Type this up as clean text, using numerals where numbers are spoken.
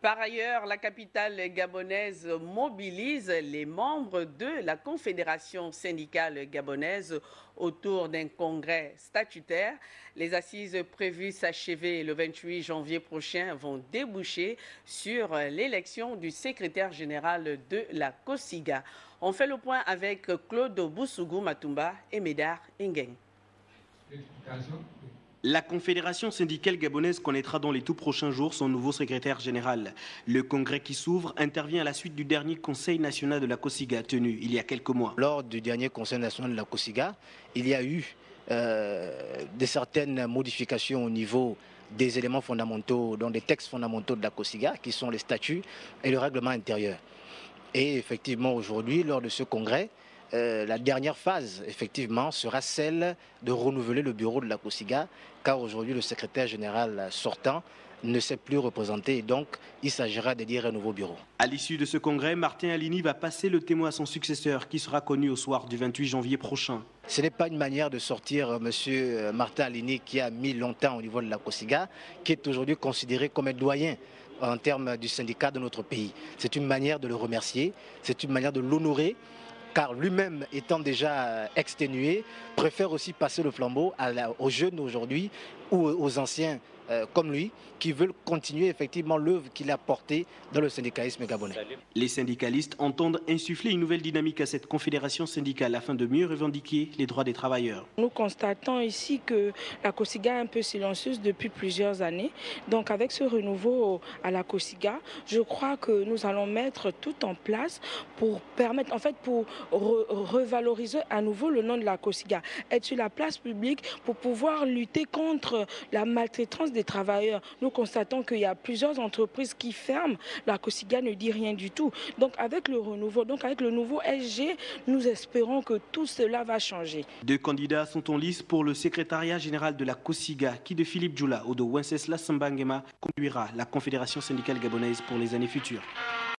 Par ailleurs, la capitale gabonaise mobilise les membres de la Confédération syndicale gabonaise autour d'un congrès statutaire. Les assises prévues s'achever le 28 janvier prochain vont déboucher sur l'élection du secrétaire général de la COSIGA. On fait le point avec Claude Boussougou Matumba et Médard Ingeng. La Confédération syndicale gabonaise connaîtra dans les tout prochains jours son nouveau secrétaire général. Le congrès qui s'ouvre intervient à la suite du dernier Conseil national de la COSIGA tenu il y a quelques mois. Lors du dernier Conseil national de la COSIGA, il y a eu certaines modifications au niveau des éléments fondamentaux, dans des textes fondamentaux de la COSIGA, qui sont les statuts et le règlement intérieur. Et effectivement, aujourd'hui, lors de ce congrès, la dernière phase, effectivement, sera celle de renouveler le bureau de la COSIGA, car aujourd'hui, le secrétaire général sortant ne s'est plus représenté et donc il s'agira d'élire un nouveau bureau. À l'issue de ce congrès, Martin Alini va passer le témoin à son successeur qui sera connu au soir du 28 janvier prochain. Ce n'est pas une manière de sortir M. Martin Alini qui a mis longtemps au niveau de la COSIGA, qui est aujourd'hui considéré comme un doyen en termes du syndicat de notre pays. C'est une manière de le remercier, c'est une manière de l'honorer, car lui-même étant déjà exténué, préfère aussi passer le flambeau aux jeunes aujourd'hui ou aux anciens comme lui, qui veulent continuer effectivement l'œuvre qu'il a portée dans le syndicalisme gabonais. Les syndicalistes entendent insuffler une nouvelle dynamique à cette confédération syndicale afin de mieux revendiquer les droits des travailleurs. Nous constatons ici que la COSIGA est un peu silencieuse depuis plusieurs années. Donc avec ce renouveau à la COSIGA, je crois que nous allons mettre tout en place pour permettre, en fait, pour revaloriser à nouveau le nom de la COSIGA, être sur la place publique pour pouvoir lutter contre la maltraitance des travailleurs. Nous constatons qu'il y a plusieurs entreprises qui ferment. La COSIGA ne dit rien du tout. Donc avec le renouveau, avec le nouveau SG, nous espérons que tout cela va changer. 2 candidats sont en lice pour le secrétariat général de la COSIGA qui de Philippe Djoula ou de Wenceslas Sambangema conduira la Confédération syndicale gabonaise pour les années futures.